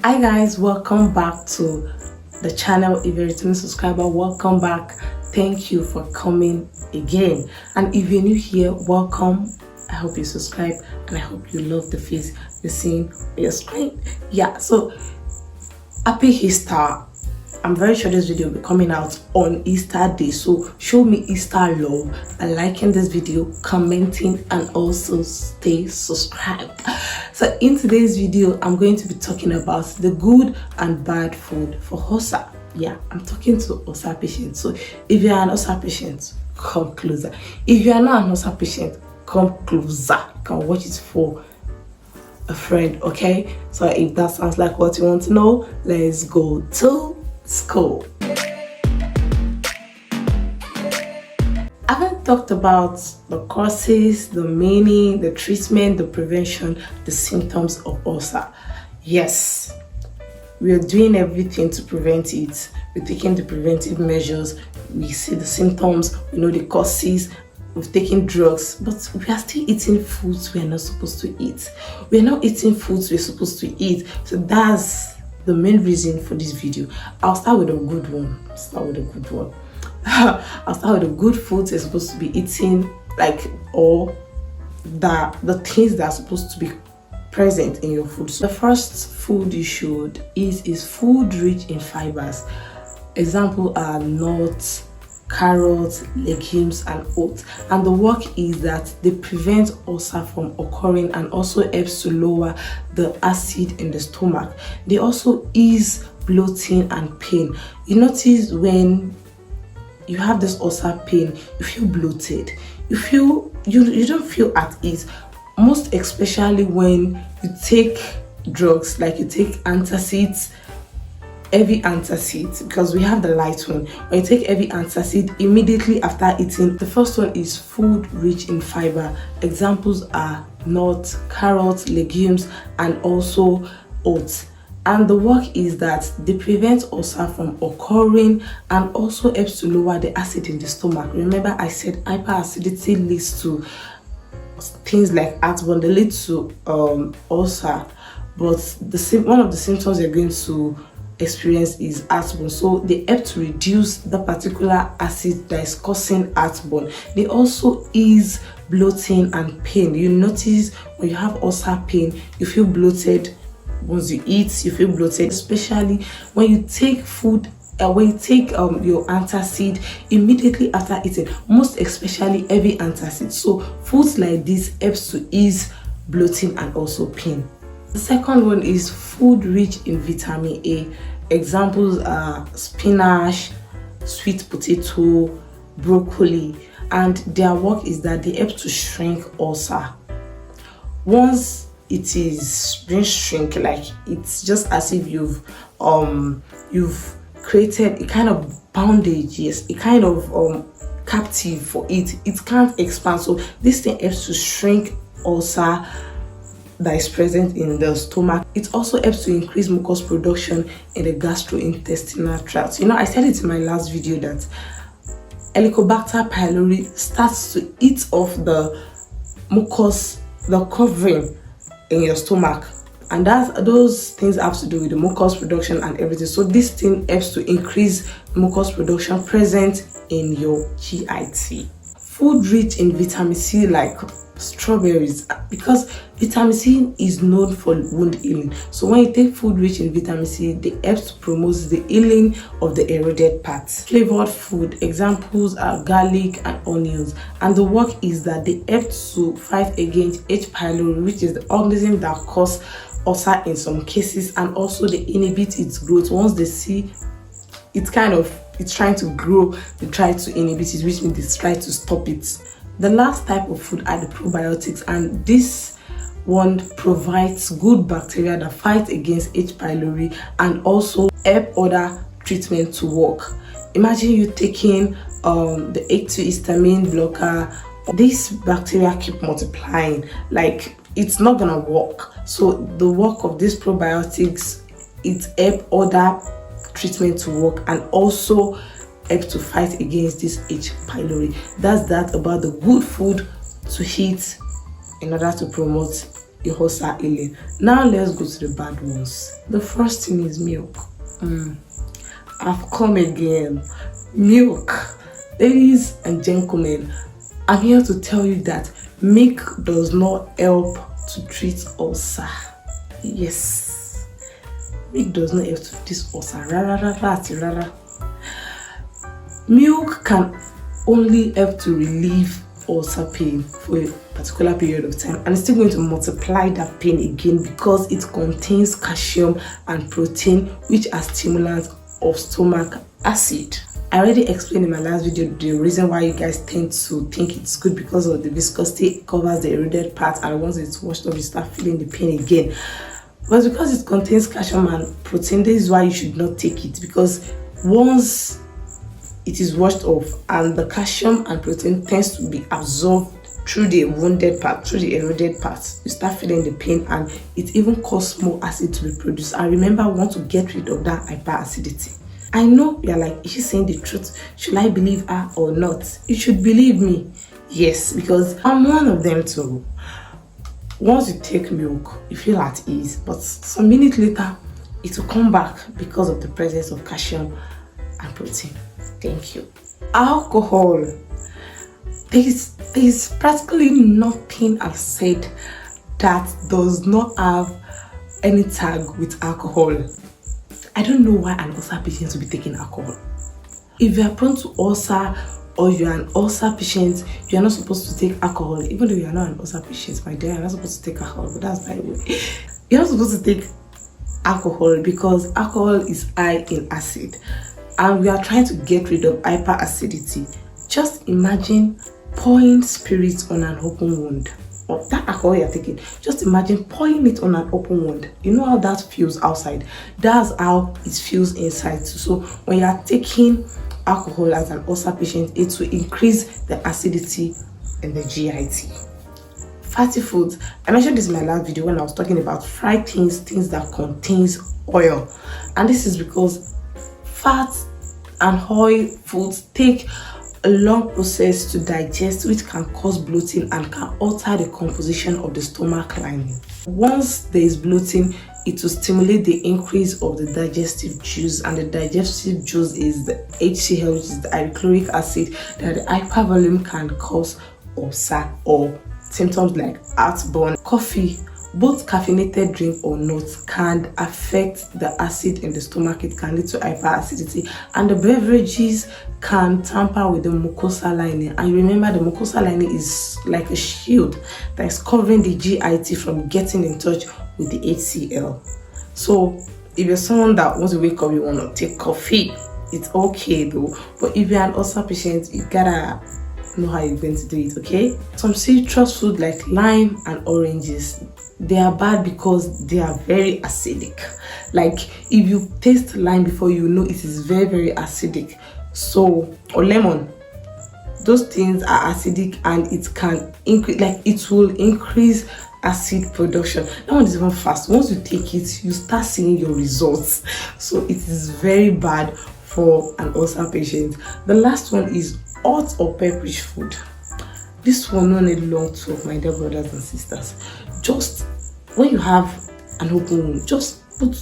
Hi guys, welcome back to the channel. If you're a returning subscriber, welcome back. Thank you for coming again, and if you're new here, welcome. I hope you subscribe and I hope you love the face you're seeing on your screen. Yeah, so happy Easter. I'm very sure this video will be coming out on Easter day, so show me Easter love by liking this video, commenting, and also stay subscribed. So in today's video, I'm going to be talking about the good and bad food for ulcer. Yeah, I'm talking to ulcer patients. So if you're an ulcer patient, come closer. If you are not an ulcer patient, come closer. You can watch it for a friend, okay? So if that sounds like what you want to know, let's go to school. I haven't talked about the causes, the meaning, the treatment, the prevention, the symptoms of ulcer. Yes, we are doing everything to prevent it. We're taking the preventive measures. We see the symptoms, we know the causes, we've taken drugs, but we are still eating foods we are not supposed to eat. We are not eating foods we're supposed to eat. So that's the main reason for this video. I'll start with a good one. I'll start with the good foods you're supposed to be eating, or the things that are supposed to be present in your food. So the first food you should eat is food rich in fibers. Examples are nuts, carrots, legumes, and oats. And the work is that they prevent ulcer from occurring and also helps to lower the acid in the stomach. They also ease bloating and pain. You notice when you have this ulcer pain, you feel bloated, you don't feel at ease, most especially when you take drugs, like you take antacids, heavy antacid, because we have the light one. When you take heavy antacid immediately after eating, the first one is food rich in fiber. Examples are nuts, carrots, legumes, and also oats. And the work is that they prevent ulcer from occurring and also helps to lower the acid in the stomach. Remember, I said hyperacidity leads to things like heartburn, they lead to ulcer, but one of the symptoms you're going to experience is heartburn. So they help to reduce the particular acid that is causing heartburn. They also ease bloating and pain. You notice when you have ulcer pain, you feel bloated. Once you eat, you feel bloated, especially when you take food, when you take your antacid immediately after eating, most especially heavy antacid. So foods like this helps to ease bloating and also pain. The second one is food rich in vitamin A. Examples are spinach, sweet potato, broccoli, and their work is that they help to shrink ulcer. Once it is being shrink, like it's just as if you've created a kind of bandage, yes, a kind of captive for it. It can't expand, so this thing helps to shrink ulcer that is present in the stomach. It also helps to increase mucus production in the gastrointestinal tract. You know, I said it in my last video that Helicobacter pylori starts to eat off the mucus, the covering in your stomach, and those things have to do with the mucus production and everything. So this thing helps to increase mucus production present in your GIT. Food rich in vitamin C, like strawberries, because vitamin C is known for wound healing. So when you take food rich in vitamin C, they help to promote the healing of the eroded parts. Flavored food, examples are garlic and onions, and the work is that they help to fight against H. pylori, which is the organism that causes ulcer in some cases, and also they inhibit its growth. Once they see it's trying to grow, they try to inhibit it, which means they try to stop it. The last type of food are the probiotics, and this one provides good bacteria that fight against H. pylori and also help other treatment to work. Imagine you taking the H2 histamine blocker. These bacteria keep multiplying, like it's not gonna work. So the work of these probiotics, it help other treatment to work and also help to fight against this H. pylori. That's that about the good food to eat in order to promote a ulcer healing. Now let's go to the bad ones. The first thing is milk. I've come again. Milk. Ladies and gentlemen, I'm here to tell you that milk does not help to treat ulcer. Yes, milk does not help to treat ulcer. Milk can only help to relieve ulcer pain for a particular period of time, and it's still going to multiply that pain again because it contains calcium and protein, which are stimulants of stomach acid. I already explained in my last video the reason why you guys tend to think it's good, because of the viscosity. It covers the eroded part, and once it's washed off you start feeling the pain again. But because it contains calcium and protein, this is why you should not take it, because once it is washed off and the calcium and protein tends to be absorbed through the wounded part, through the eroded part, you start feeling the pain, and it even causes more acid to be produced. And remember, we want to get rid of that hyperacidity. I know you're like, is she saying the truth? Should I believe her or not? You should believe me. Yes, because I'm one of them too. Once you take milk, you feel at ease, but some minutes later, it will come back because of the presence of calcium and protein. Thank you. Alcohol. There's practically nothing I've said that does not have any tag with alcohol. I don't know why an ulcer patient will be taking alcohol. If you are prone to ulcer or you are an ulcer patient, you are not supposed to take alcohol. Even though you are not an ulcer patient, my dear, you're not supposed to take alcohol, but that's by the way. You're not supposed to take alcohol because alcohol is high in acid, and we are trying to get rid of hyperacidity. Just imagine pouring spirits on an open wound. Or that alcohol you're taking, just imagine pouring it on an open wound. You know how that feels outside? That's how it feels inside too. So when you are taking alcohol as an ulcer patient, it will increase the acidity in the GIT. Fatty foods. I mentioned this in my last video when I was talking about fried things that contains oil. And this is because fat and oil foods take a long process to digest, which can cause bloating and can alter the composition of the stomach lining. Once there is bloating, it will stimulate the increase of the digestive juice, and the digestive juice is the HCl, which is the hydrochloric acid, that the hypervolume can cause ulcer or symptoms like heartburn. Coffee, both caffeinated drink or not, can affect the acid in the stomach. It can lead to hyperacidity, and the beverages can tamper with the mucosa lining. And remember, the mucosa lining is like a shield that is covering the GIT from getting in touch with the HCl. So if you're someone that wants to wake up, you want to take coffee, it's okay though. But if you're an ulcer patient, you gotta know how you're going to do it, okay? Some citrus food like lime and oranges, they are bad because they are very acidic. Like if you taste lime before, you know it is very acidic. So, or lemon, those things are acidic, and it can increase, like it will increase acid production. That one is even fast. Once you take it, you start seeing your results. So it is very bad for an ulcer patient. The last one is hot or pepperish food. This one don't need long talk, my dear brothers and sisters. Just when you have an open wound, just put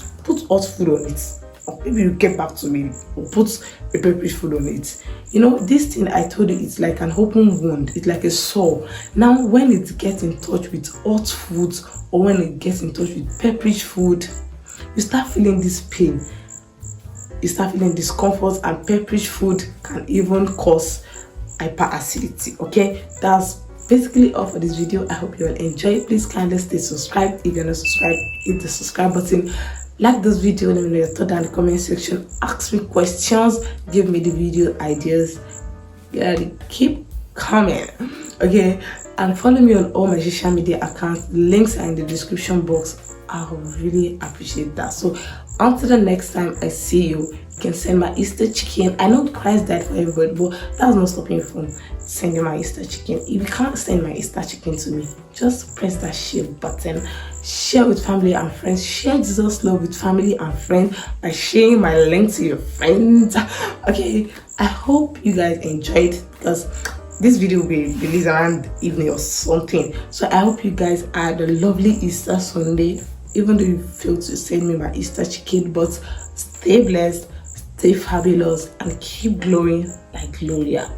hot food on it. Or maybe you get back to me, or put a pepperish food on it. You know, this thing I told you, it's like an open wound. It's like a sore. Now, when it gets in touch with hot foods, or when it gets in touch with pepperish food, you start feeling this pain. You start feeling discomfort, and pepperish food can even cause hyperacidity. Okay, that's basically all for this video. I hope you will enjoy. Please kindly stay subscribed. If you're not subscribed, hit the subscribe button. Like this video, let me know your thoughts down in the comment section. Ask me questions, give me the video ideas. Yeah, keep coming, okay? And follow me on all my social media accounts. Links are in the description box. I would really appreciate that. So until the next time I see you, you can send my Easter chicken. I know Christ died for everybody, but that's not stopping you from sending my Easter chicken. If you can't send my Easter chicken to me, just press that share button. Share with family and friends. Share Jesus love with family and friends by sharing my link to your friends. Okay, I hope you guys enjoyed, because this video will be released around evening or something. So I hope you guys had a lovely Easter Sunday, even though you failed to send me my Easter chicken. But stay blessed, stay fabulous, and keep glowing like Gloria.